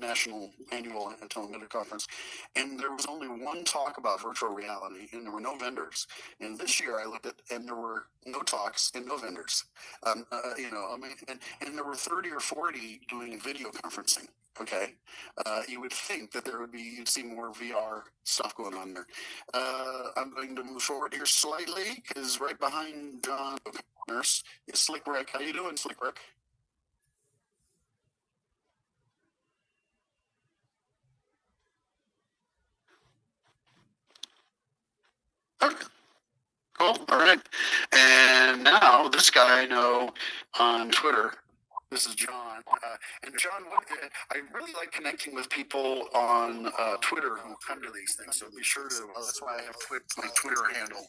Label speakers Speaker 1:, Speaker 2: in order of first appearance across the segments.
Speaker 1: National Annual Telemeter Conference, and there was only one talk about virtual reality, and there were no vendors. And this year I looked at, and there were no talks and no vendors. And there were 30 or 40 doing video conferencing. Okay, you would think that you'd see more VR stuff going on there. I'm going to move forward here slightly because right behind John Nurse is Slick Rick. How you doing, Slick Rick? Okay. Cool. All right. And now this guy I know on Twitter. This is John. And John, I really like connecting with people on Twitter who come to these things. So be sure to. That's why I have my Twitter handle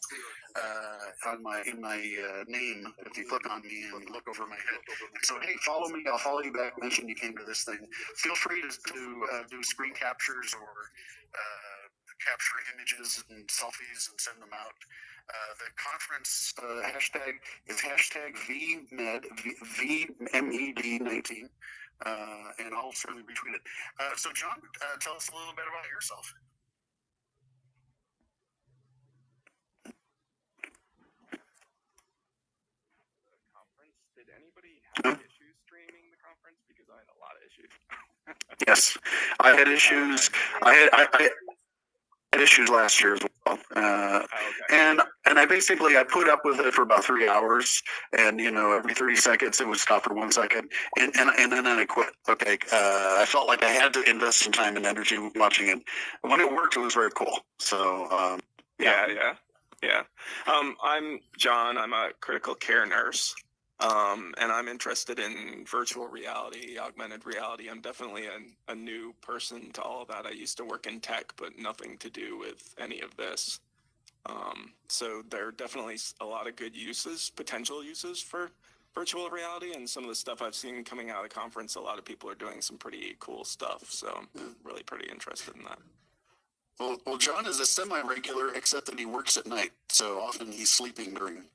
Speaker 1: in my name. If you click on me and look over my head. So hey, follow me. I'll follow you back. Mention you came to this thing. Feel free to do screen captures or capture images and selfies and send them out. The conference hashtag is hashtag VMED19, and I'll certainly retweet it. So, John, tell us a little bit about yourself.
Speaker 2: Did anybody have issues streaming the conference? Because I had a lot of issues.
Speaker 1: Yes, I had issues. I had issues last year as well. And I basically put up with it for about 3 hours, and every 30 seconds it would stop for 1 second, and then I quit. Okay, I felt like I had to invest some time and energy watching it. When it worked, it was very cool. So
Speaker 2: yeah. I'm John. I'm a critical care nurse. And I'm interested in virtual reality, augmented reality. I'm definitely a new person to all of that. I used to work in tech, but nothing to do with any of this. So there are definitely a lot of good potential uses for virtual reality, and some of the stuff I've seen coming out of the conference, a lot of people are doing some pretty cool stuff. So I'm really pretty interested in that.
Speaker 1: Well, John is a semi-regular, except that he works at night, so often he's sleeping during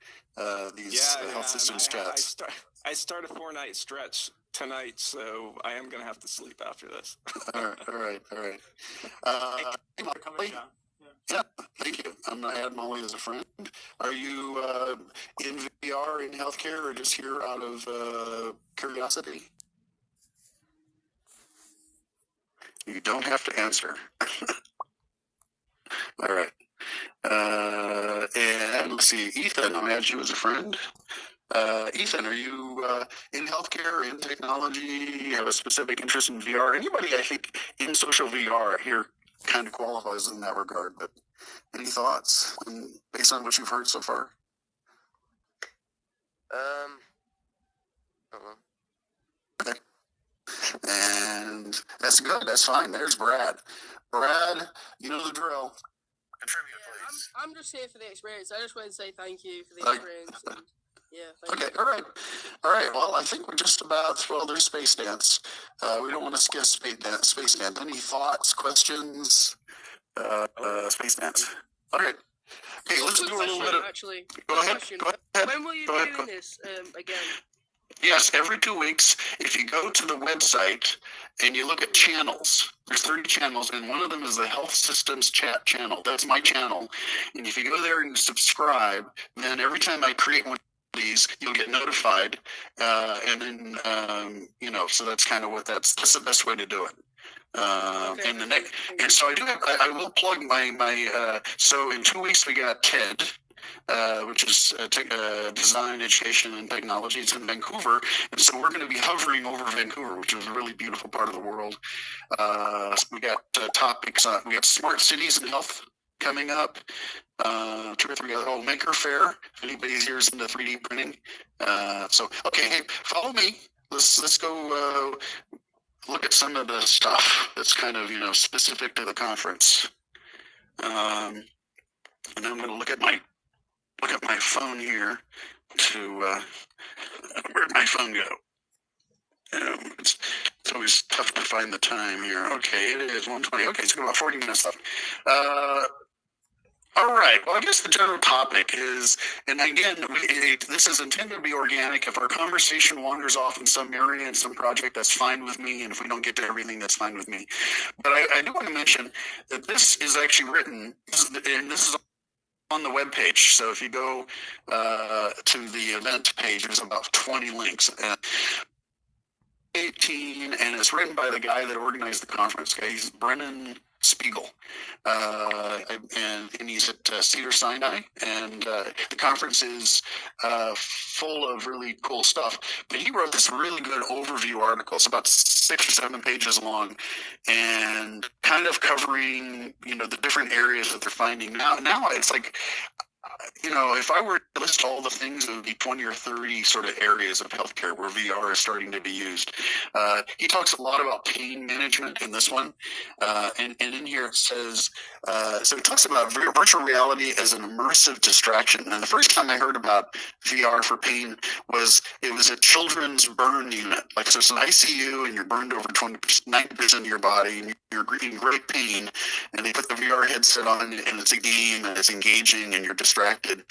Speaker 1: these health systems chats.
Speaker 2: I start a 4-night stretch tonight, so I am going to have to sleep after this.
Speaker 1: All right. Hey, Molly. Yeah, thank you. I had Molly as a friend. Are you in VR in healthcare, or just here out of curiosity? You don't have to answer. All right. And let's see, Ethan, I'll add you as a friend. Ethan, are you in healthcare, in technology, have a specific interest in VR? Anybody, I think, in social VR here kind of qualifies in that regard, but any thoughts based on what you've heard so far? Okay. And that's good. That's fine. There's Brad. Brad, you know the drill. Contribute, please.
Speaker 3: I'm just here for the experience. I just want to say thank you for the experience. And,
Speaker 1: okay, all right. Well, I think we're just about, there's Space Dance. We don't want to skip Space Dance. Any thoughts, questions? Space Dance. All right. Okay, let's do a little bit of...
Speaker 3: Actually,
Speaker 1: Go ahead.
Speaker 3: When will you be doing this again?
Speaker 1: Yes, every 2 weeks. If you go to the website and you look at channels, there's 30 channels, and one of them is the Health Systems Chat channel. That's my channel. And if you go there and subscribe, then every time I create one of these, you'll get notified. And then, so that's kind of that's the best way to do it.
Speaker 3: Okay.
Speaker 1: And so I will plug my so in 2 weeks we got TED, which is design, education, and technology. It's in Vancouver, and so we're going to be hovering over Vancouver, which is a really beautiful part of the world. So we got topics. We got smart cities and health coming up. 2 or 3 other. Maker Faire. If anybody's here is into 3D printing. Okay, hey, follow me. Let's go look at some of the stuff that's kind of specific to the conference. And I'm going to look at my phone here to where'd my phone go? It's always tough to find the time here. Okay, it is 1:20. Okay, it's about 40 minutes left. All right. Well, I guess the general topic is, and again, this is intended to be organic. If our conversation wanders off in some area in some project, that's fine with me. And if we don't get to everything, that's fine with me. But I do want to mention that this is actually written, and this is on the webpage. So if you go to the event page, there's about 20 links. 18, and it's written by the guy that organized the conference. He's Brennan Spiegel, and he's at Cedar Sinai, and the conference is full of really cool stuff. But he wrote this really good overview article. It's about 6 or 7 pages long, and kind of covering the different areas that they're finding. Now it's like, if I were to list all the things, it would be 20 or 30 sort of areas of healthcare where VR is starting to be used. He talks a lot about pain management in this one. And in here it says, so it talks about virtual reality as an immersive distraction. And the first time I heard about VR for pain it was a children's burn unit. Like, so it's an ICU and you're burned over 90% of your body and you're in great pain. And they put the VR headset on and it's a game and it's engaging and you're distracted.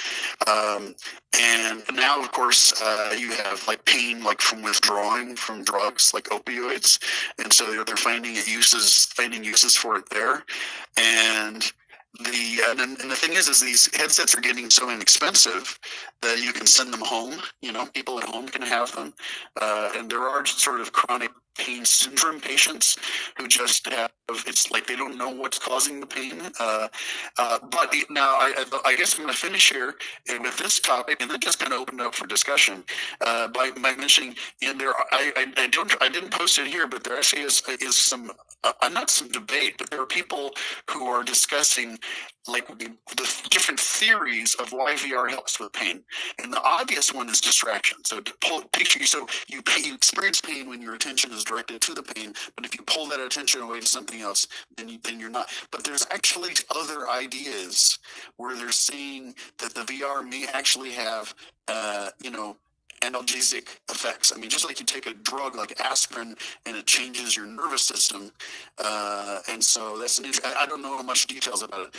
Speaker 1: And now, of course, you have like pain, like from withdrawing from drugs, like opioids, and so they're finding uses for it there. And the thing is these headsets are getting so inexpensive that you can send them home. People at home can have them, and there are sort of chronic pain syndrome patients who just have, it's like they don't know what's causing the pain. But now I guess I'm going to finish here with this topic, and then just kind of open it up for discussion by mentioning I didn't post it here, but there actually is some not some debate, but there are people who are discussing like the different theories of why VR helps with pain. And the obvious one is distraction. So picture you experience pain when your attention is directed to the pain, but if you pull that attention away to something else, then you're not. But there's actually other ideas where they're saying that the VR may actually have analgesic effects. I mean, just like you take a drug like aspirin and it changes your nervous system. And so that's I don't know much details about it.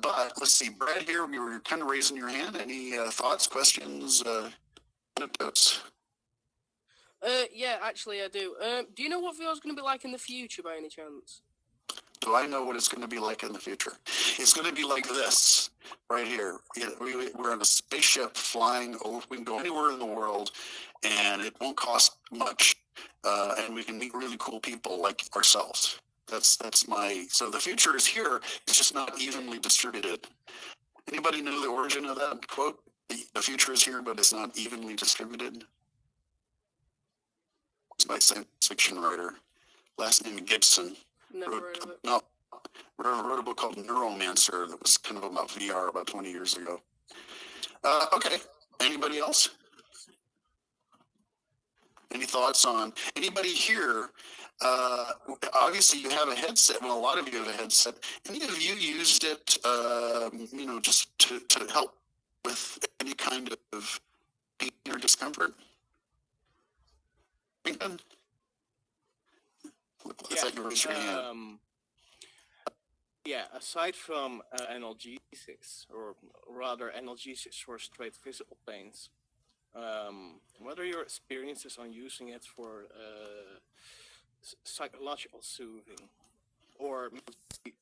Speaker 1: But let's see, Brad here, you were kind of raising your hand. Any thoughts, questions, anecdotes?
Speaker 3: Yeah, actually I do. Do you know what VR is going to be like in the future by any chance?
Speaker 1: Do I know what it's going to be like in the future? It's going to be like this right here. We're on a spaceship flying over. We can go anywhere in the world, and it won't cost much. And we can meet really cool people like ourselves. That's my. So the future is here. It's just not evenly distributed. Anybody know the origin of that quote? The future is here, but it's not evenly distributed. It's by a science fiction writer. Last name Gibson.
Speaker 3: Never heard of it.
Speaker 1: No, wrote a book called Neuromancer that was kind of about VR about 20 years ago. Okay, anybody else? Any thoughts on anybody here? Obviously, you have a headset. Well, a lot of you have a headset. Any of you used it, just to help with any kind of pain or discomfort?
Speaker 4: Yeah, aside from analgesics, or rather analgesics for straight physical pains, what are your experiences on using it for psychological soothing, or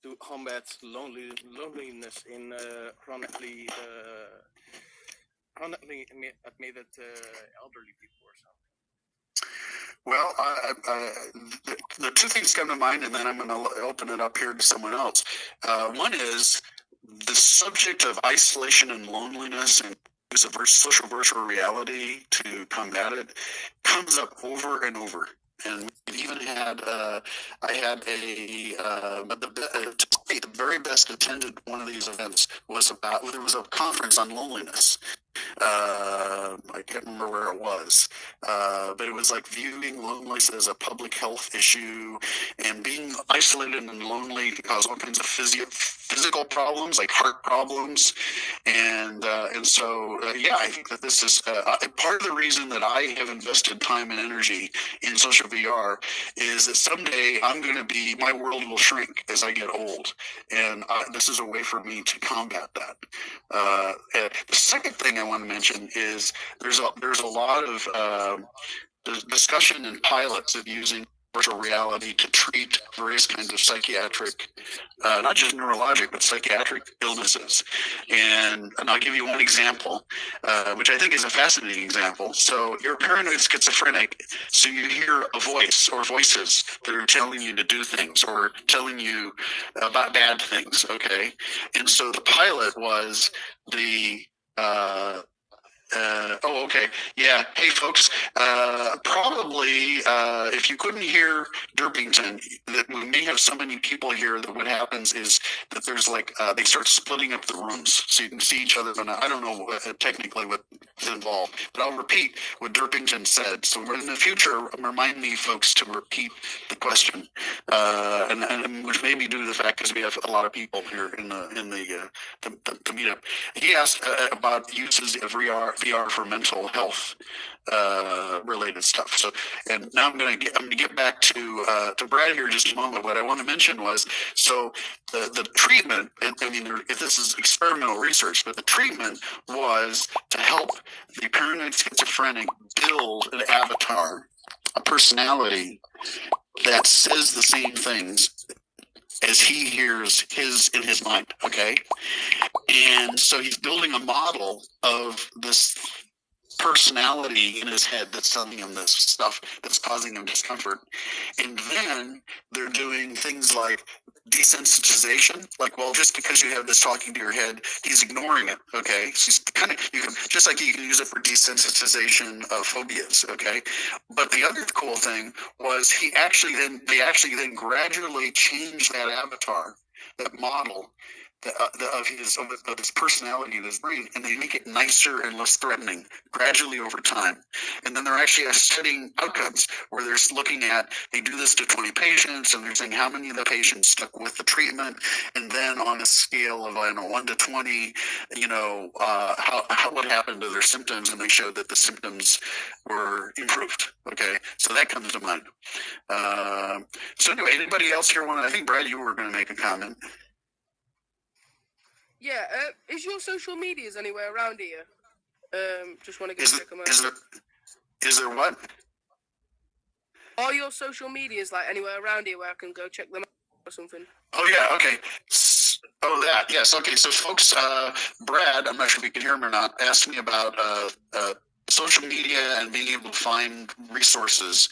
Speaker 4: to combat loneliness in chronically admitted elderly people or something?
Speaker 1: Well, the two things come to mind, and then I'm going to open it up here to someone else. One is the subject of isolation and loneliness and use of social virtual reality to combat it comes up over and over. And we even had, I had the very best attended one of these events was there was a conference on loneliness. I can't remember where it was, but it was like viewing loneliness as a public health issue, and being isolated and lonely can cause all kinds of physical problems like heart problems, and so yeah, I think that this is part of the reason that I have invested time and energy in social VR is that someday my world will shrink as I get old, and this is a way for me to combat that. The second thing I want to mention is there's a lot of discussion and pilots of using virtual reality to treat various kinds of psychiatric, not just neurologic, but psychiatric illnesses. And I'll give you one example, which I think is a fascinating example. So you're paranoid schizophrenic, so you hear a voice or voices that are telling you to do things or telling you about bad things, okay? And so the pilot was the okay. Yeah. Hey, folks. Probably, if you couldn't hear Derpington, that we may have so many people here that what happens is that there's like they start splitting up the rooms so you can see each other. And I don't know technically what's involved, but I'll repeat what Derpington said. So in the future, remind me, folks, to repeat the question, and which may be due to the fact because we have a lot of people here in the meetup. He asked about uses of VR for mental health related stuff. So, and now I'm going to get back to Brad here in just a moment. What I want to mention was the treatment. I mean, if this is experimental research, but the treatment was to help the paranoid schizophrenic build an avatar, a personality that says the same things as he hears in his mind, okay? And so he's building a model of this personality in his head that's telling him this stuff that's causing him discomfort. And then they're doing things like desensitization, like, well, just because you have this talking to your head, he's ignoring it, okay? So he's kind of, just like you can use it for desensitization of phobias, okay? But the other cool thing was they actually then gradually change that avatar, that model, of his personality in his brain, and they make it nicer and less threatening gradually over time. And then they're actually studying outcomes where they're looking at, they do this to 20 patients, and they're saying how many of the patients stuck with the treatment, and then on a scale of 1 to 20, what happened to their symptoms, and they showed that the symptoms were improved. Okay, so that comes to mind. So anyway, anybody else here want to? I think Brad, you were going to make a comment.
Speaker 3: Yeah, is your social medias anywhere around here? Just want to check them out.
Speaker 1: Is there what?
Speaker 3: Are your social medias like anywhere around here where I can go check them out or something?
Speaker 1: Oh yeah, okay. Yes, okay. So folks, Brad, I'm not sure if you can hear him or not, asked me about social media and being able to find resources.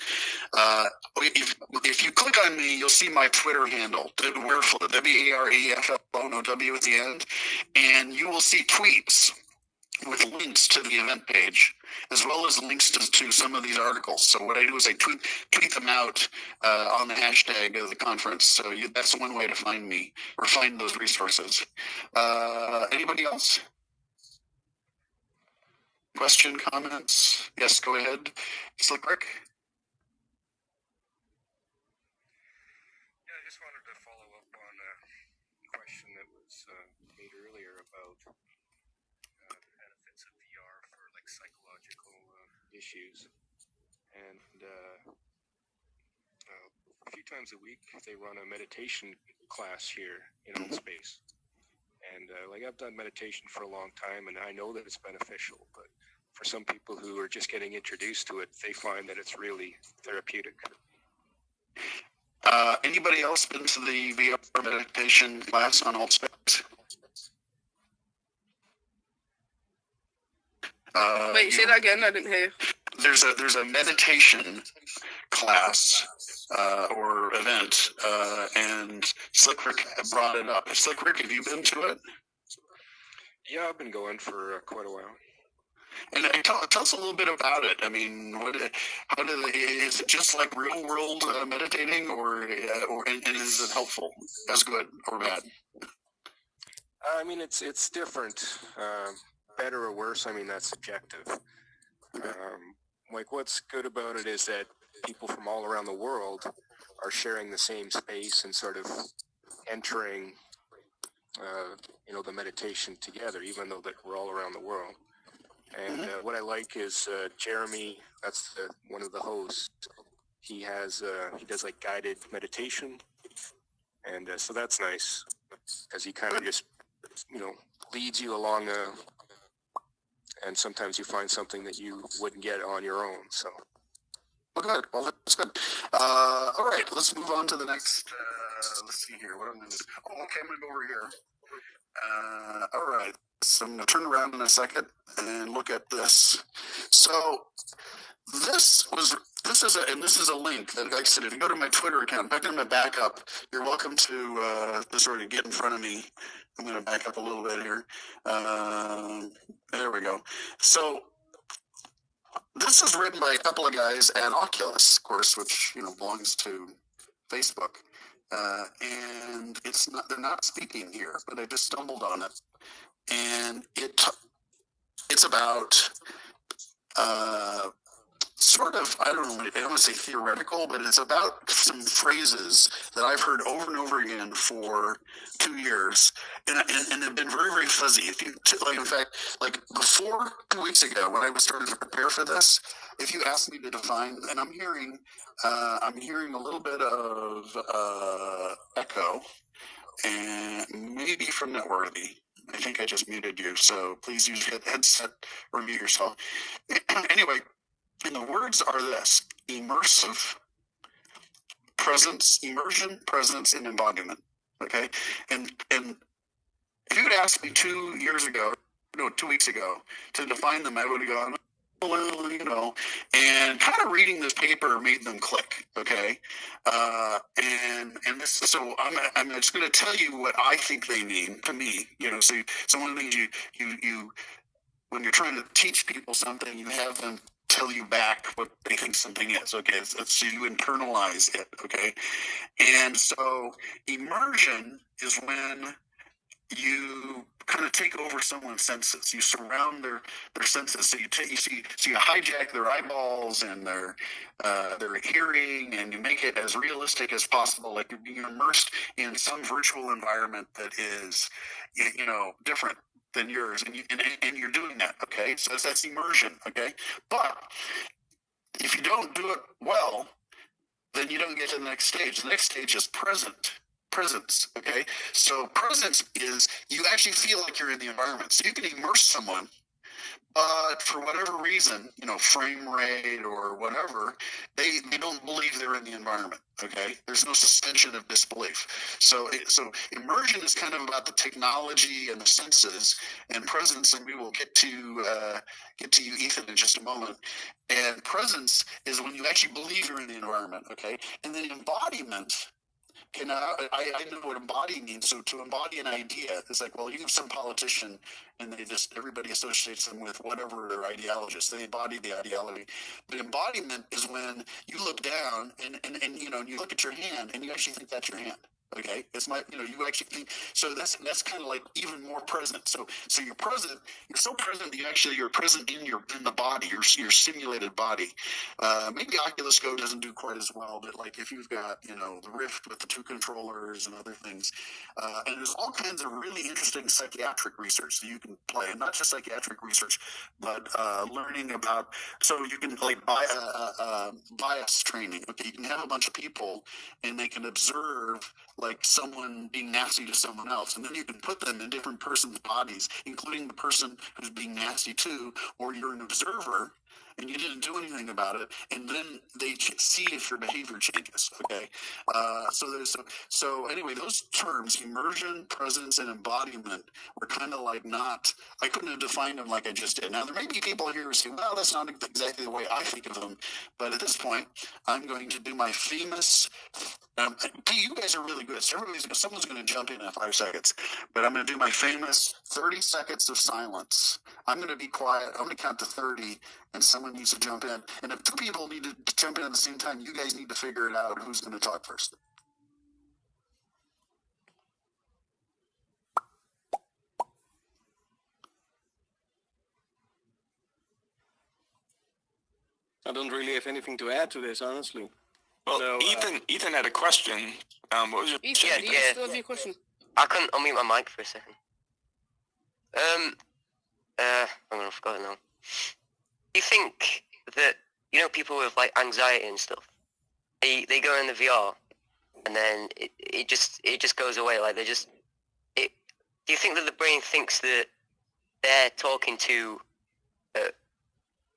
Speaker 1: If you click on me, you'll see my Twitter handle, Wareflow, WAREFLOW at the end, and you will see tweets with links to the event page, as well as links to some of these articles. So what I do is I tweet them out on the hashtag of the conference. So that's one way to find me or find those resources. Anybody else? Question, comments? Yes, go ahead. Slickrick?
Speaker 5: Yeah, I just wanted to follow up on a question that was made earlier about the benefits of VR for like psychological issues. And a few times a week, they run a meditation class here in Space. And I've done meditation for a long time, and I know that it's beneficial, but for some people who are just getting introduced to it, they find that it's really therapeutic.
Speaker 1: Anybody else been to the VR meditation class on AltSpace?
Speaker 3: Wait, say that again. I didn't hear.
Speaker 1: There's a meditation class or event, and Slickrick brought it up. Slickrick, have you been to it?
Speaker 5: Yeah, I've been going for quite a while.
Speaker 1: And tell us a little bit about it. I mean, is it just like real world meditating, or is it helpful? As good or bad?
Speaker 5: I mean, it's different, better or worse. I mean, that's subjective. What's good about it is that people from all around the world are sharing the same space and sort of entering the meditation together, even though that we're all around the world. And what I like is Jeremy, that's one of the hosts. He does like guided meditation, and so that's nice, as he kind of just leads you along and sometimes you find something that you wouldn't get on your own. So.
Speaker 1: Well, good. Well, that's good. All right, let's move on to the next. Let's see here. What I'm going to do? Oh, okay. I'm going to go over here. All right. So I'm going to turn around in a second and look at this. So this is a link that, like I said, if you go to my Twitter account, back in my backup, you're welcome to sort of get in front of me. I'm going to back up a little bit here. There we go. So this is written by a couple of guys at Oculus, of course, which belongs to Facebook, and they're not speaking here, but I just stumbled on it, and it's about sort of, I don't want to say theoretical, but it's about some phrases that I've heard over and over again for 2 years, and they've been very, very fuzzy. In fact, like before 2 weeks ago, when I was starting to prepare for this, if you asked me to define, and I'm hearing a little bit of echo, and maybe from Networthy. I think I just muted you, so please use headset or mute yourself. Anyway. And the words are this: immersive, presence, immersion, presence, and embodiment. Okay, and if you had asked me 2 weeks ago, to define them, I would have gone, well, and kind of reading this paper made them click. Okay, and this. So I'm just going to tell you what I think they mean to me. So one of the things you when you're trying to teach people something, you have them tell you back what they think something is. Okay, so you internalize it. Okay, and so immersion is when you kind of take over someone's senses. You surround their senses. So you hijack their eyeballs and their hearing, and you make it as realistic as possible. Like you're being immersed in some virtual environment that is, different than yours, and you're doing that. Okay, so that's immersion. Okay, but if you don't do it well, then you don't get to the next stage. The next stage is presence. Okay, so presence is you actually feel like you're in the environment. So you can immerse someone, but for whatever reason, frame rate or whatever, they don't believe they're in the environment. Okay, there's no suspension of disbelief. So immersion is kind of about the technology and the senses, and presence, and we will get to you, Ethan, in just a moment. And presence is when you actually believe you're in the environment. Okay, and then embodiment. And I know what embody means. So to embody an idea, it's like, well, you have some politician, and everybody associates them with whatever their ideology is. They embody the ideology. But embodiment is when you look down and you look at your hand, and you actually think that's your hand. Okay, it's you actually think. So that's kind of like even more present. So you're present. You're so present that you're present in the body, your simulated body. Maybe Oculus Go doesn't do quite as well, but like if you've got the Rift with the 2 controllers and other things, and there's all kinds of really interesting psychiatric research that you can play, and not just psychiatric research, but learning about. So you can like bias training. Okay, you can have a bunch of people, and they can observe like someone being nasty to someone else, and then you can put them in different persons' bodies, including the person who's being nasty to, or you're an observer and you didn't do anything about it, and then they see if your behavior changes. Okay, so anyway, those terms, immersion, presence, and embodiment, were kind of like not. I couldn't have defined them like I just did. Now there may be people here who say, "Well, that's not exactly the way I think of them," but at this point, I'm going to do my famous. You guys are really good. So someone's going to jump in 5 seconds, but I'm going to do my famous 30 seconds of silence. I'm going to be quiet. I'm going to count to 30, and someone needs to jump in. And if 2 people need to jump in at the same time, you guys need to figure it out who's going to talk first.
Speaker 4: I don't really have anything to add to this, honestly.
Speaker 2: Well,
Speaker 4: So,
Speaker 2: Ethan had a question. What was your
Speaker 3: Ethan, do you still have your question?
Speaker 6: I couldn't unmute my mic for a second. I'm gonna forget it now. Do you think that, you know, people with like anxiety and stuff, they go in the VR and then it just goes away, like do you think that the brain thinks that they're talking to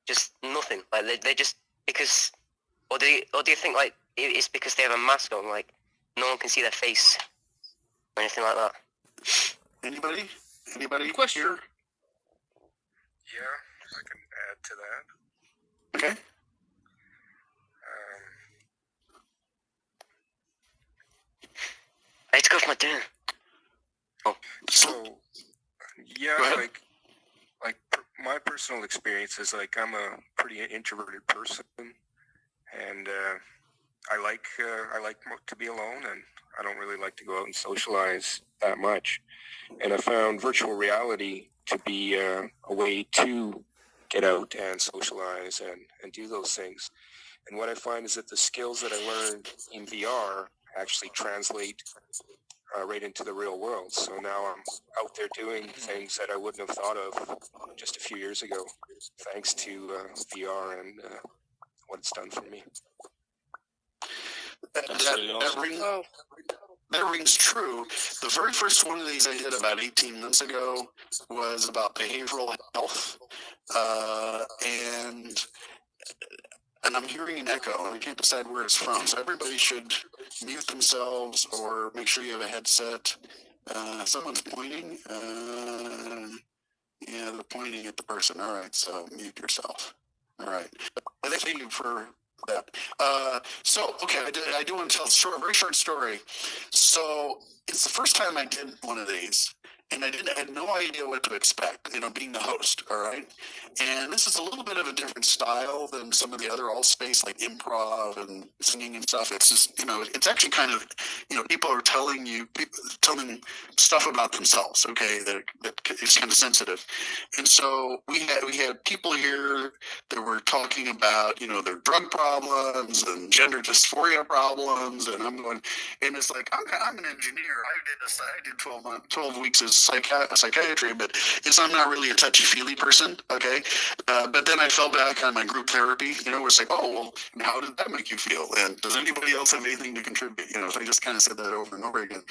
Speaker 6: just nothing, like they just, because, or do you think like it's because they have a mask on, like no one can see their face or anything like that?
Speaker 1: Anybody
Speaker 3: Question.
Speaker 1: here?
Speaker 5: Yeah, I can add to that.
Speaker 1: Okay.
Speaker 6: I had to go for my dinner.
Speaker 5: So, yeah,
Speaker 1: Go ahead.
Speaker 5: my personal experience is like I'm a pretty introverted person, and I like to be alone, and I don't really like to go out and socialize that much. And I found virtual reality to be a way to get out and socialize and do those things. And what I find is that the skills that I learned in VR actually translate right into the real world. So now I'm out there doing things that I wouldn't have thought of just a few years ago, thanks to VR and what it's done for me.
Speaker 1: That rings true. The very first one of these I did about 18 months ago was about behavioral health, and I'm hearing an echo, and I can't decide where it's from. So everybody should mute themselves or make sure you have a headset. Someone's pointing. Yeah, they're pointing at the person. All right, so mute yourself. All right. Thank you for that. Okay, I do want to tell a very short story. So it's the first time I did one of these, and I had no idea what to expect, being the host, all right? And this is a little bit of a different style than some of the other all space, like improv and singing and stuff. It's just, it's actually kind of, people are telling stuff about themselves, okay, that is kind of sensitive. And so we had people here that were talking about, their drug problems and gender dysphoria problems, and I'm going, and it's like, I'm an engineer. I did 12 weeks as psychiatry, but I'm not really a touchy-feely person, okay? But then I fell back on my group therapy, where it's like, oh, well, how did that make you feel? And does anybody else have anything to contribute? So I just kind of said that over and over again.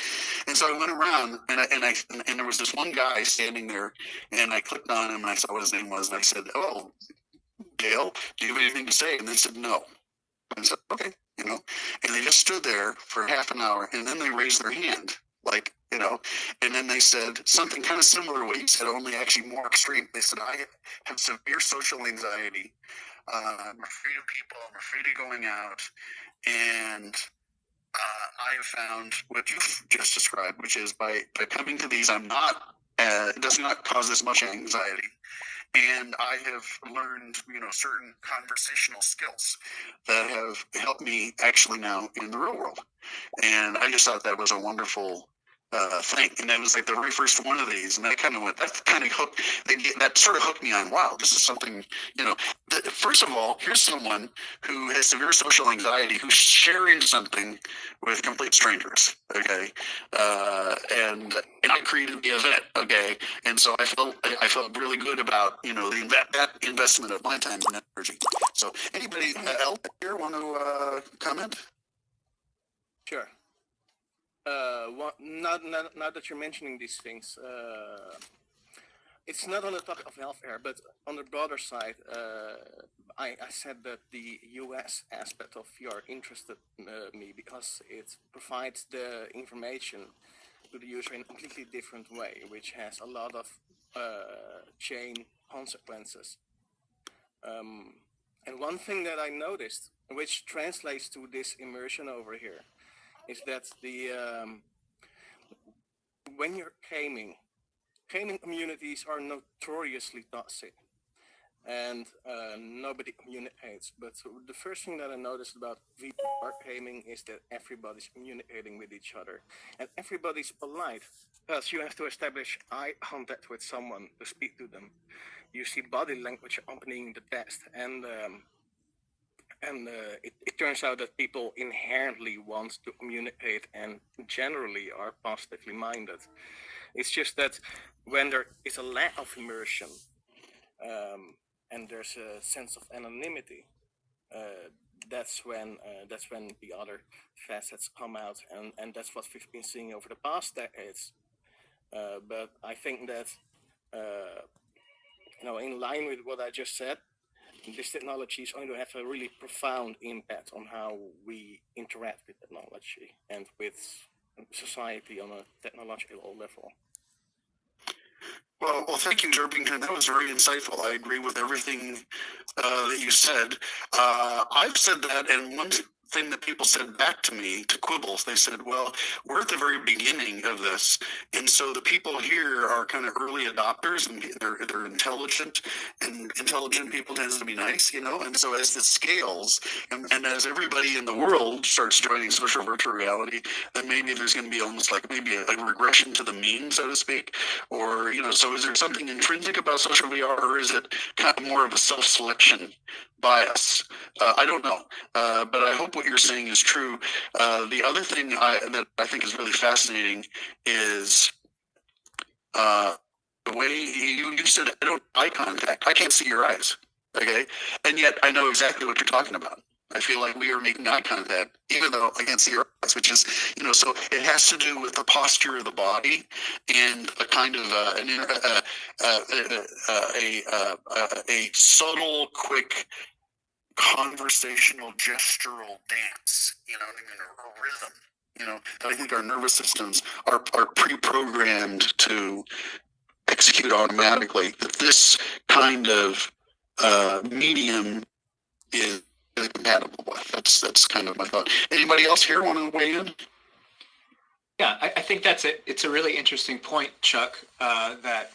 Speaker 1: And so I went around, and there was this one guy standing there, and I clicked on him, and I saw what his name was, and I said, oh, Dale, do you have anything to say? And they said, no. And I said, okay, and they just stood there for half an hour, and then they raised their hand, like, and then they said something kind of similar to what you said, only actually more extreme. They said, I have severe social anxiety. I'm afraid of people. I'm afraid of going out. And I have found what you've just described, which is by coming to these, it does not cause as much anxiety. And I have learned, certain conversational skills that have helped me actually now in the real world. And I just thought that was a wonderful thing. And that was like the very first one of these. And that kind of hooked, that sort of hooked me on, wow, this is something, first of all, here's someone who has severe social anxiety who's sharing something with complete strangers, okay? And I created the event, okay? And so I felt really good about, that investment of my time and energy. So anybody else here want to comment?
Speaker 4: Sure. Now that you're mentioning these things, it's not on the topic of healthcare, but on the broader side, I said that the US aspect of VR interested me because it provides the information to the user in a completely different way, which has a lot of chain consequences. And one thing that I noticed, which translates to this immersion over here, is that when you're gaming communities are notoriously toxic, and nobody communicates. But the first thing that I noticed about VR gaming is that everybody's communicating with each other, and everybody's polite, because you have to establish eye contact with someone to speak to them. You see body language accompanying the text, and And it turns out that people inherently want to communicate and generally are positively minded. It's just that when there is a lack of immersion and there's a sense of anonymity, that's when the other facets come out, and that's what we've been seeing over the past decades. But I think that in line with what I just said, this technology is going to have a really profound impact on how we interact with technology and with society on a technological level.
Speaker 1: Well, thank you, Durbington. That was very insightful. I agree with everything that you said. I've said that, and one thing that people said back to me, to quibbles, they said, well, we're at the very beginning of this, and so the people here are kind of early adopters, and they're intelligent, and intelligent people tends to be nice, and so as this scales, and as everybody in the world starts joining social virtual reality, then maybe there's going to be almost like maybe a regression to the mean, so to speak, or, so is there something intrinsic about social VR, or is it kind of more of a self-selection bias? I don't know, but I hope what you're saying is true. The other thing that I think is really fascinating is the way you said, I don't eye contact. I can't see your eyes, okay? And yet I know exactly what you're talking about. I feel like we are making eye contact, even though I can't see your eyes, which is, so it has to do with the posture of the body and a kind of a subtle, quick, conversational, gestural dance, a rhythm, that I think our nervous systems are pre-programmed to execute automatically. That this kind of medium is compatible with. That's kind of my thought. Anybody else here want to weigh in?
Speaker 7: Yeah, I think it's a really interesting point, Chuck, that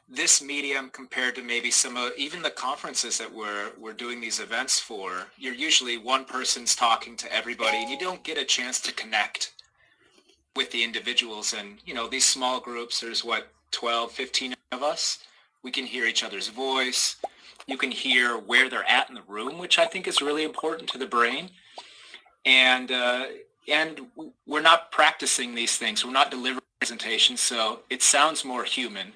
Speaker 7: this medium compared to maybe even the conferences that we're doing these events for, you're usually one person's talking to everybody and you don't get a chance to connect with the individuals. And, these small groups, there's 12, 15 of us. We can hear each other's voice. You can hear where they're at in the room, which I think is really important to the brain. And we're not practicing these things. We're not delivering presentations, so it sounds more human.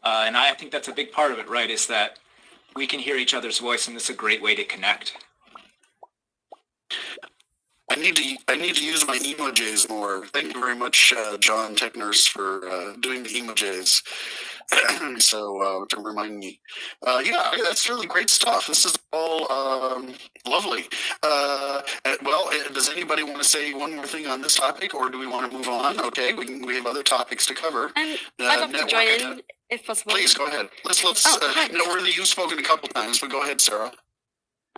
Speaker 7: And I think that's a big part of it, right, is that we can hear each other's voice, and it's a great way to connect.
Speaker 1: I need to use my emojis more. Thank you very much, John Techners, for doing the emojis. So to remind me, yeah, that's really great stuff. This is all lovely. Well, does anybody want to say one more thing on this topic, or do we want to move on? Okay, we have other topics to cover.
Speaker 8: I'd love to join in if possible.
Speaker 1: Please go ahead. Let's. Already you've spoken a couple times, but go ahead, Sarah.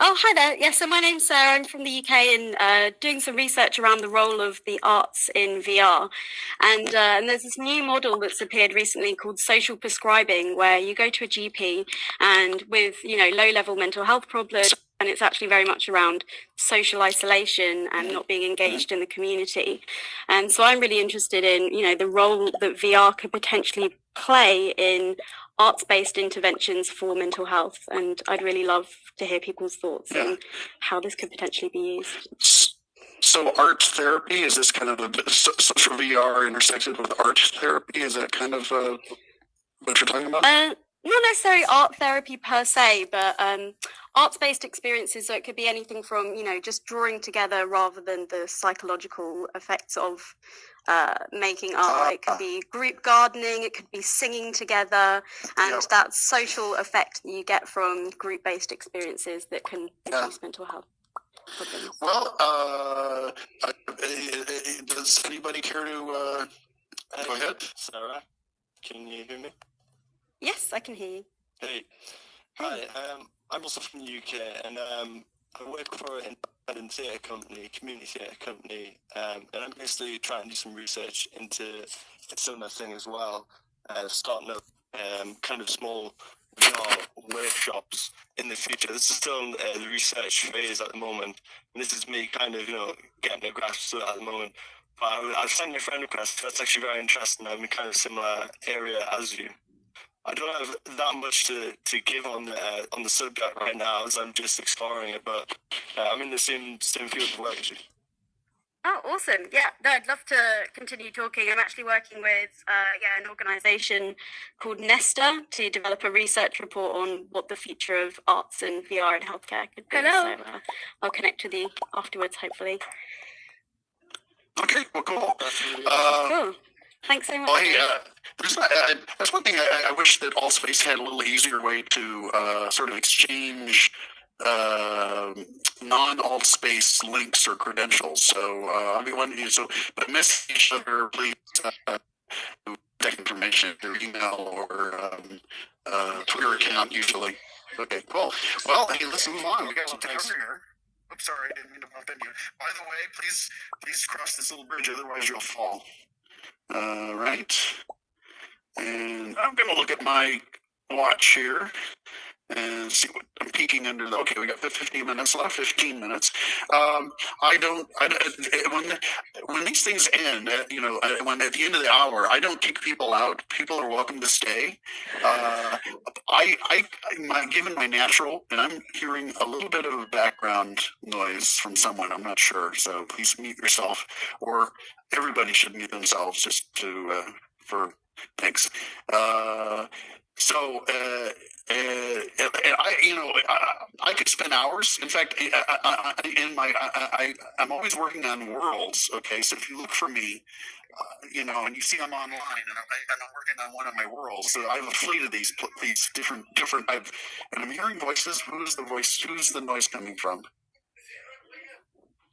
Speaker 8: Oh, hi there. Yeah, so my name's Sarah. I'm from the UK and doing some research around the role of the arts in VR. And there's this new model that's appeared recently called social prescribing, where you go to a GP and with, low-level mental health problems, and it's actually very much around social isolation and not being engaged in the community. And so I'm really interested in, the role that VR could potentially play in arts-based interventions for mental health, and I'd really love to hear people's thoughts on how this could potentially be used.
Speaker 1: So art therapy, is this kind of a social VR intersected with art therapy? Is that kind of what you're talking about?
Speaker 8: Not necessarily art therapy per se, but arts-based experiences. So it could be anything from, just drawing together rather than the psychological effects of making art. It could be group gardening, it could be singing together, and that social effect that you get from group-based experiences that can reduce mental health problems.
Speaker 1: Well, does anybody care to go ahead?
Speaker 9: Sarah, can you hear me?
Speaker 8: Yes, I can hear you.
Speaker 9: Hey. Hi, I'm also from the UK, and I work for an independent theatre company, community theatre company, and I'm basically trying to do some research into a similar thing as well, starting up kind of small VR workshops in the future. This is still in the research phase at the moment, and this is me kind of, getting a grasp of it at the moment. But I've sent you a friend request. That's actually very interesting. I'm in kind of similar area as you. I don't have that much to give on the subject right now, as I'm just exploring it. But I'm in the same field of work as you.
Speaker 8: Oh, awesome. Yeah, no, I'd love to continue talking. I'm actually working with an organisation called Nesta to develop a research report on what the future of arts and VR in healthcare could be.
Speaker 3: Hello.
Speaker 8: So I'll connect with you afterwards, hopefully.
Speaker 1: Okay, well, cool.
Speaker 9: That's really
Speaker 8: Cool. Thanks so much.
Speaker 1: Well, hey, that's one thing I wish that Allspace had a little easier way to sort of exchange non-Allspace links or credentials. So I mean, but message each other, please. Contact information, your email or Twitter account usually. Okay, cool. Well, hey, let's move on. We got some time here. Oops, sorry, I didn't mean to bump into you. By the way, please cross this little bridge, otherwise you'll fall. Right. And I'm going to look at my watch here and see what I'm peeking under. Okay, we got 15 minutes left. 15 minutes. When these things end, when at the end of the hour, I don't kick people out. People are welcome to stay. Given my natural, and I'm hearing a little bit of background noise from someone. I'm not sure. So please mute yourself, or everybody should mute themselves just for thanks. I could spend hours. In fact, I'm always working on worlds. Okay, so if you look for me, and you see I'm online, and I'm working on one of my worlds. So I have a fleet of these different. And I'm hearing voices. Who's the voice? Who's the noise coming from?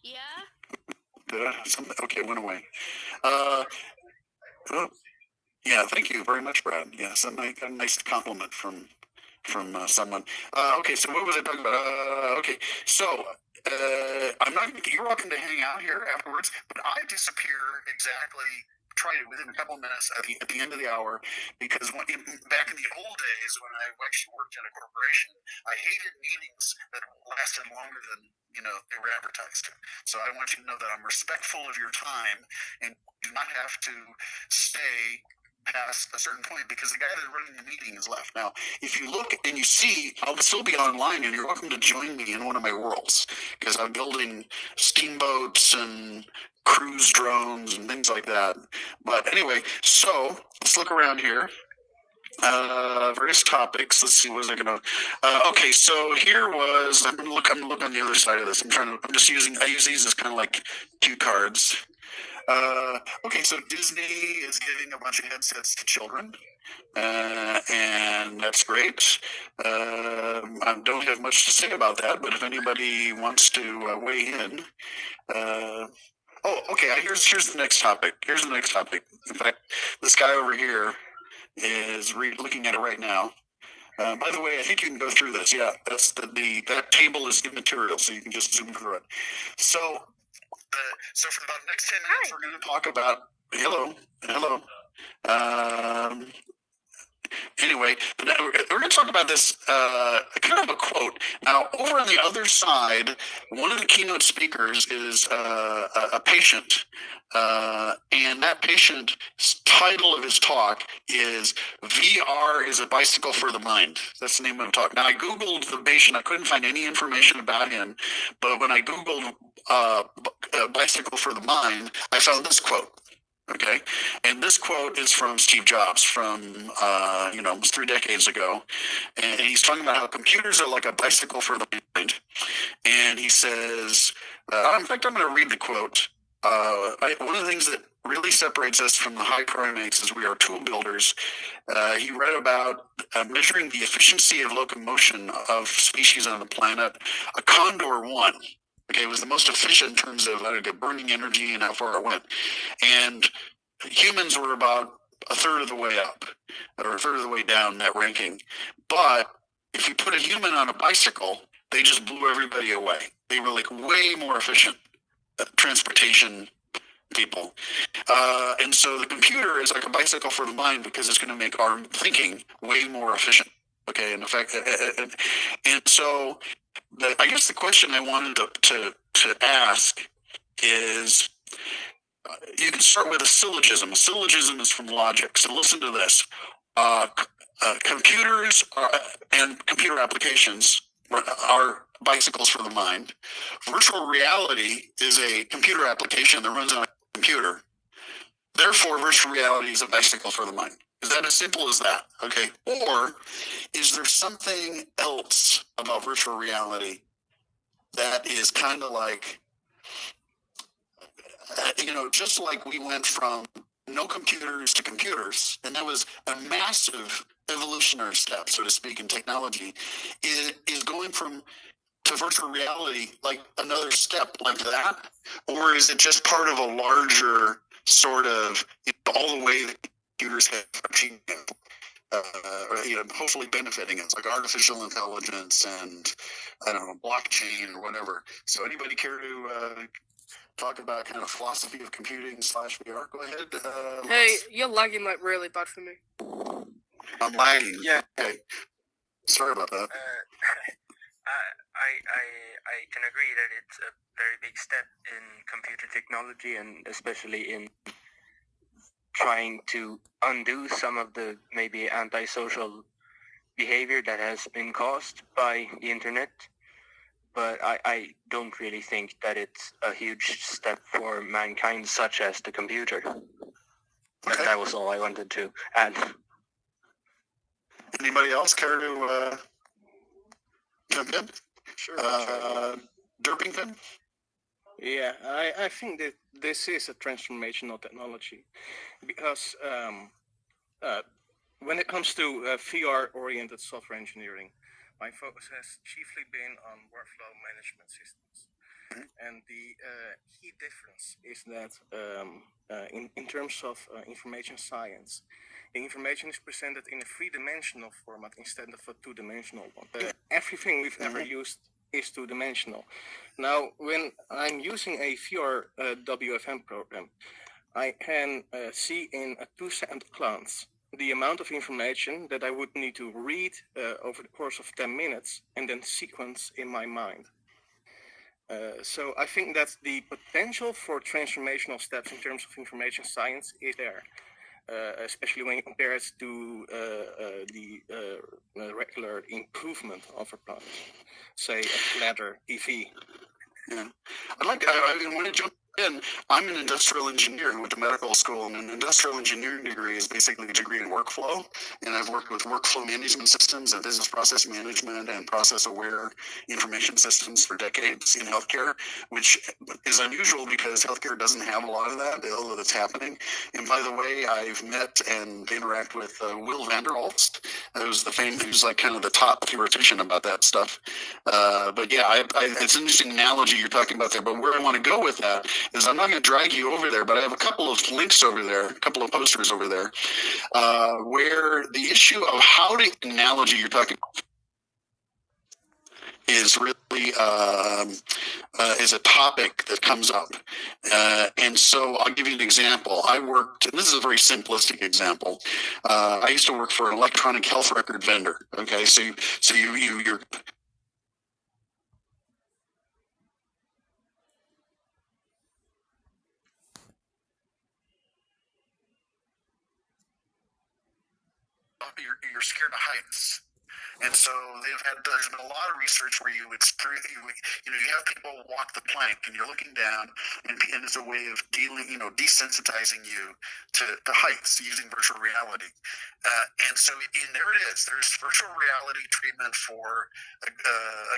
Speaker 3: Yeah.
Speaker 1: Okay, it went away. Yeah, thank you very much, Brad. Yes, a nice compliment from someone. Okay, so what was I talking about? Okay, so I'm not. You're welcome to hang out here afterwards, but I disappear exactly. Try it within a couple of minutes at the end of the hour, because back in the old days when I actually worked in a corporation, I hated meetings that lasted longer than they were advertised. So I want you to know that I'm respectful of your time and do not have to stay past a certain point, because the guy that's running the meeting is left. Now, if you look and you see, I'll still be online, and you're welcome to join me in one of my worlds, because I'm building steamboats and cruise drones and things like that. But anyway, so let's look around here. Various topics. Let's see. What is I gonna? Okay, so here was. I'm gonna look on the other side of this. I use these as kind of like cue cards. Okay, so Disney is giving a bunch of headsets to children, and that's great. I don't have much to say about that, but if anybody wants to weigh in. Okay, here's the next topic. In fact, this guy over here is looking at it right now. By the way, I think you can go through this. Yeah, that's that table is immaterial, so you can just zoom through it. So for about the next 10 minutes, we're going to talk about hello. Anyway, we're going to talk about this kind of a quote. Now, over on the other side, one of the keynote speakers is a patient, and that patient's title of his talk is VR is a bicycle for the mind. That's the name of the talk. Now, I Googled the patient. I couldn't find any information about him, but when I Googled bicycle for the mind, I found this quote. Okay, and this quote is from Steve Jobs from almost 3 decades ago, and he's talking about how computers are like a bicycle for the mind. And he says, in fact, I'm going to read the quote. One of the things that really separates us from the high primates is we are tool builders. He read about measuring the efficiency of locomotion of species on the planet. A Condor won. Okay, it was the most efficient in terms of burning energy and how far it went. And humans were about a third of the way up, or a third of the way down that ranking. But if you put a human on a bicycle, they just blew everybody away. They were like way more efficient transportation people. And so the computer is like a bicycle for the mind, because it's going to make our thinking way more efficient. Okay, in effect, and so I guess the question I wanted to ask is, you can start with a syllogism. A syllogism is from logic. So listen to this. computers and computer applications are bicycles for the mind. Virtual reality is a computer application that runs on a computer. Therefore, virtual reality is a bicycle for the mind. Is that as simple as that? Okay. Or is there something else about virtual reality that is kind of like, just like we went from no computers to computers, and that was a massive evolutionary step, so to speak, in technology, is going to virtual reality like another step like that? Or is it just part of a larger sort of, all the way that computers have achieved, hopefully benefiting us, like artificial intelligence and, I don't know, blockchain or whatever. So anybody care to talk about kind of philosophy of computing / VR? Go ahead.
Speaker 3: Hey, you're lagging like really bad for me.
Speaker 1: I'm lagging.
Speaker 10: Yeah.
Speaker 1: Okay. Sorry about that.
Speaker 10: I can agree that it's a very big step in computer technology, and especially in trying to undo some of the maybe antisocial behavior that has been caused by the internet. But I don't really think that it's a huge step for mankind, such as the computer.
Speaker 1: Okay.
Speaker 10: That was all I wanted to add.
Speaker 1: Anybody else care to jump in?
Speaker 4: Sure.
Speaker 1: Derpington?
Speaker 4: Yeah, I think that this is a transformational technology because when it comes to VR-oriented software engineering, my focus has chiefly been on workflow management systems. And the key difference is that in terms of information science, the information is presented in a three-dimensional format instead of a two-dimensional one. Everything we've ever used is two-dimensional. Now, when I'm using a VR WFM program, I can see in a 2-second glance the amount of information that I would need to read over the course of 10 minutes and then sequence in my mind. So I think that the potential for transformational steps in terms of information science is there, especially when you compare it to the regular improvement of a product, say a ladder EV.
Speaker 1: Yeah, I want to jump in. I'm an industrial engineer who went to medical school, and an industrial engineering degree is basically a degree in workflow. And I've worked with workflow management systems and business process management and process-aware information systems for decades in healthcare, which is unusual because healthcare doesn't have a lot of that, although that's happening. And by the way, I've met and interact with Will Vanderholst, who's like kind of the top theoretician about that stuff. But yeah, it's an interesting analogy you're talking about there. But where I want to go with that is I'm not going to drag you over there, but I have a couple of links over there, a couple of posters over there, where the issue of how the analogy you're talking about is really is a topic that comes up. And so I'll give you an example. I worked, and this is a very simplistic example. I used to work for an electronic health record vendor. Okay, so you're you're scared of heights. And so there's been a lot of research where you have people walk the plank and you're looking down, and it's a way of desensitizing you to heights using virtual reality. And so there it is. There's virtual reality treatment for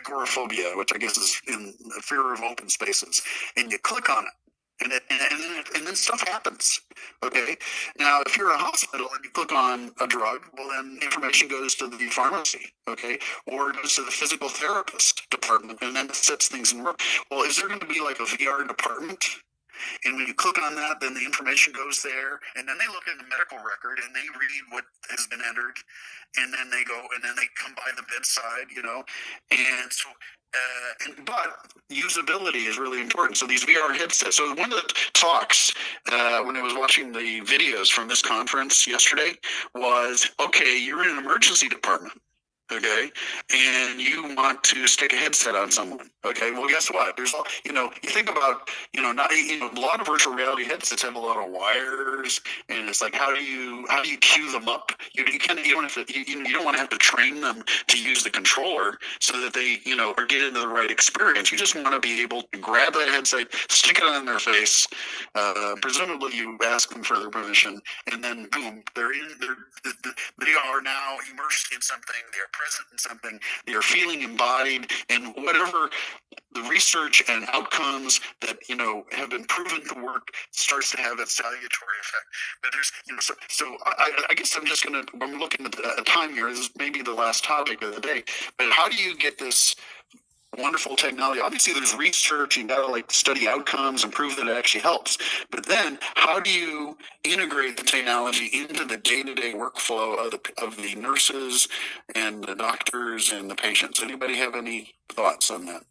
Speaker 1: agoraphobia, which I guess is in fear of open spaces. And you click on it. And then stuff happens. Okay. Now, if you're in a hospital and you click on a drug, well, then information goes to the pharmacy. Okay, or it goes to the physical therapist department, and then it sets things in work. Well, is there going to be like a VR department? And when you click on that, then the information goes there, and then they look in the medical record and they read what has been entered, and then they go and then they come by the bedside, and so. But usability is really important. So these VR headsets. So one of the talks when I was watching the videos from this conference yesterday was, okay, you're in an emergency department. okay, and you want to stick a headset on someone, okay, well, guess what? There's all, you think about, not, a lot of virtual reality headsets have a lot of wires, and it's like, how do you cue them up? You don't have to, you don't want to have to train them to use the controller so that they, are getting into the right experience. You just want to be able to grab that headset, stick it on their face, presumably you ask them for their permission, and then boom, they are now immersed in something, they are present in something, they are feeling embodied, and whatever the research and outcomes that have been proven to work starts to have that salutary effect. But there's so I guess I'm looking at the time here. This is maybe the last topic of the day, but how do you get this wonderful technology? Obviously there's research, you gotta study outcomes and prove that it actually helps, but then how do you integrate the technology into the day-to-day workflow of the nurses and the doctors and the patients? Anybody have any thoughts on that?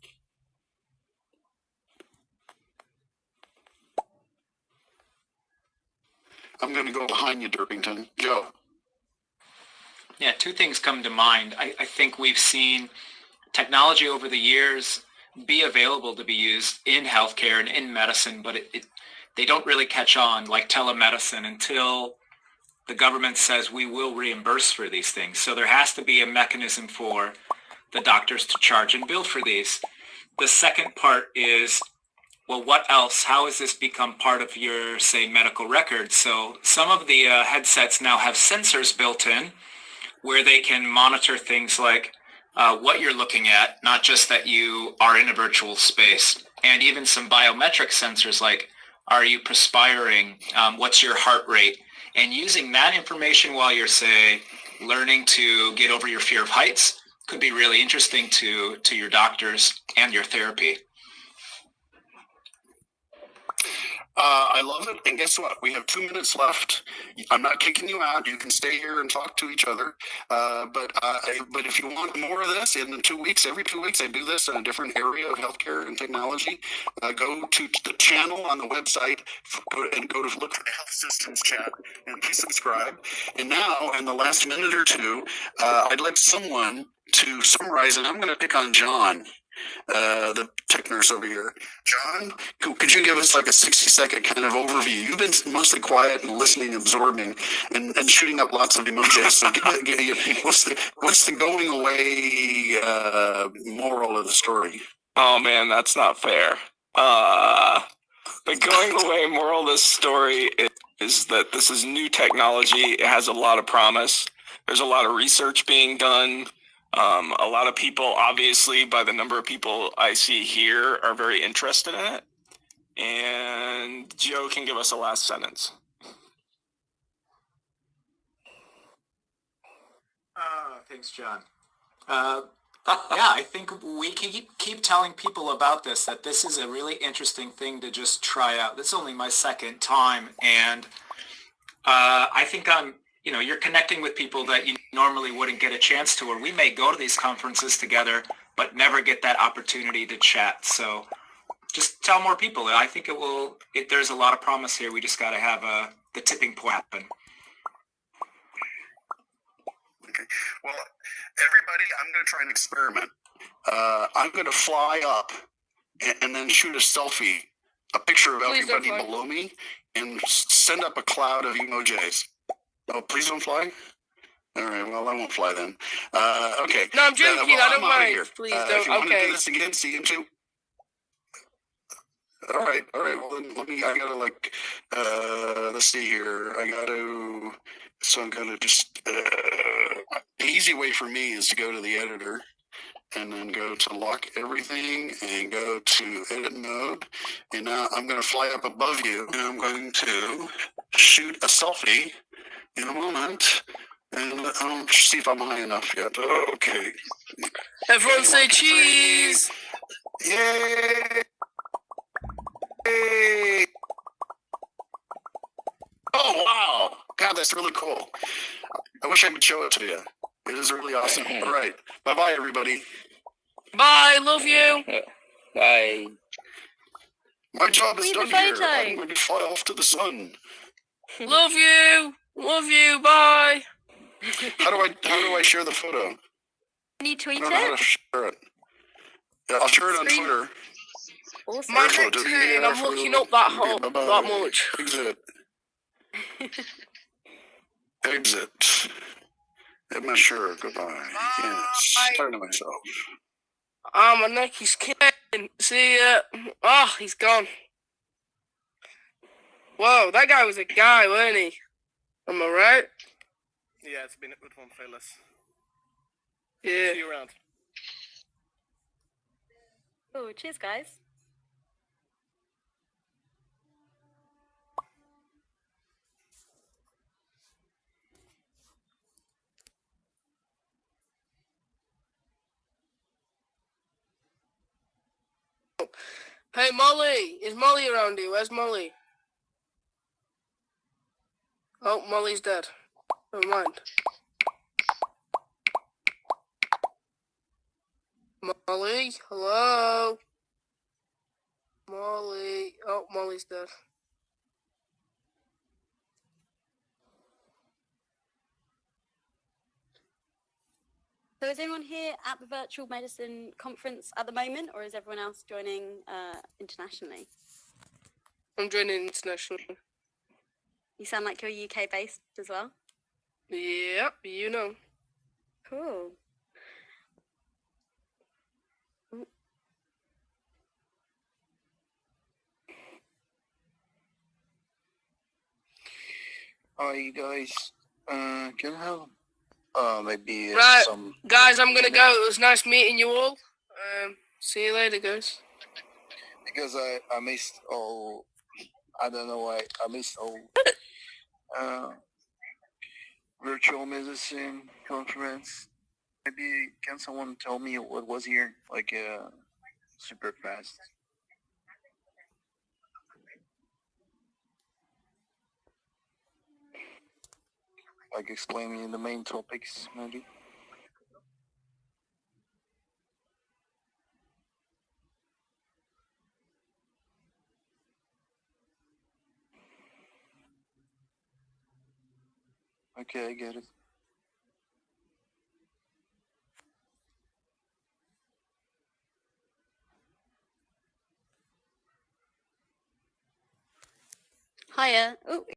Speaker 1: I'm going to go behind you, Derpington. Joe.
Speaker 7: Yeah, two things come to mind. I think we've seen technology over the years be available to be used in healthcare and in medicine, but they don't really catch on, like telemedicine, until the government says we will reimburse for these things. So there has to be a mechanism for the doctors to charge and bill for these. The second part is, well, what else? How has this become part of your, say, medical record? So some of the headsets now have sensors built in where they can monitor things like what you're looking at, not just that you are in a virtual space, and even some biometric sensors like, are you perspiring? What's your heart rate? And using that information while you're, say, learning to get over your fear of heights could be really interesting to your doctors and your therapy.
Speaker 1: I love it. And guess what? We have 2 minutes left. I'm not kicking you out. You can stay here and talk to each other. But if you want more of this, in 2 weeks, every 2 weeks, I do this in a different area of healthcare and technology. Go to the channel on the website and go to look for the Health Systems chat and please subscribe. And now, in the last minute or two, I'd like someone to summarize, and I'm going to pick on John. The tech nurse over here. John, could you give us like a 60-second kind of overview? You've been mostly quiet and listening, absorbing, and shooting up lots of emojis. So what's the going away moral of the story?
Speaker 2: Oh man, that's not fair. The going away moral of this story is that this is new technology. It has a lot of promise. There's a lot of research being done. A lot of people, obviously, by the number of people I see here, are very interested in it. And Joe can give us a last sentence.
Speaker 7: Thanks, John. Yeah, I think we can keep telling people about this, that this is a really interesting thing to just try out. This is only my second time, and I think you're connecting with people that you normally wouldn't get a chance to, or we may go to these conferences together, but never get that opportunity to chat. So just tell more people. I think there's a lot of promise here. We just got to have the tipping point happen.
Speaker 1: Okay. Well, everybody, I'm going to try an experiment. I'm going to fly up and then shoot a selfie, a picture of everybody below me, and send up a cloud of emojis. Oh, please don't fly? All right, well, I won't fly then. Okay.
Speaker 3: No, I'm joking. I don't mind. Please don't.
Speaker 1: If you want to
Speaker 3: Okay.
Speaker 1: do this again, see you too. All right. Well, then I gotta let's see here. So I'm gonna just, the easy way for me is to go to the editor and then go to lock everything and go to edit mode. And now I'm going to fly up above you and I'm going to shoot a selfie in a moment. And I don't see if I'm high enough yet. Okay.
Speaker 3: Everyone say cheese.
Speaker 1: Yay! Yay! Oh, wow. God, that's really cool. I wish I could show it to you. It is really awesome. All right. Bye-bye, everybody.
Speaker 3: Bye. Love you.
Speaker 10: Bye.
Speaker 1: My job is
Speaker 8: Leave
Speaker 1: done
Speaker 8: the
Speaker 1: here.
Speaker 8: photo.
Speaker 1: I'm going to fly off to the sun.
Speaker 3: Love you. Love you. Bye.
Speaker 1: How do I share the photo?
Speaker 8: you tweet
Speaker 1: I don't know how to
Speaker 8: it?
Speaker 1: share it. Yeah, I'll share it on
Speaker 8: Screen-
Speaker 1: Twitter.
Speaker 8: Awesome.
Speaker 3: Mine's
Speaker 1: Airflow,
Speaker 3: dictating, I'm looking up that much.
Speaker 1: Exit. Exit. Am I sure? Goodbye. Yes. Talking to myself.
Speaker 3: Ah, my neck is killing. See ya. Oh, he's gone. Whoa, that guy was a guy, wasn't he? Am I right?
Speaker 4: Yeah, it's been a good one, fellas.
Speaker 3: Yeah.
Speaker 4: See you around.
Speaker 8: Oh, cheers, guys.
Speaker 3: Hey, Molly. Is Molly around here? Where's Molly? Oh, Molly's dead. Never mind. Molly? Hello? Molly. Oh, Molly's dead.
Speaker 8: So is anyone here at the virtual medicine conference at the moment, or is everyone else joining internationally?
Speaker 3: I'm joining internationally.
Speaker 8: You sound like you're UK based as well.
Speaker 3: Yep, you know.
Speaker 8: Cool. Ooh.
Speaker 11: Hi guys, can I have maybe
Speaker 3: Right,
Speaker 11: some
Speaker 3: guys, I'm gonna go. It was nice meeting you all. See you later, guys.
Speaker 11: because I missed all. I don't know why I missed all virtual medicine conference. Maybe can someone tell me what was here like super fast? Like explain me the main topics maybe. Okay, I get it.
Speaker 8: Hiya. Oh,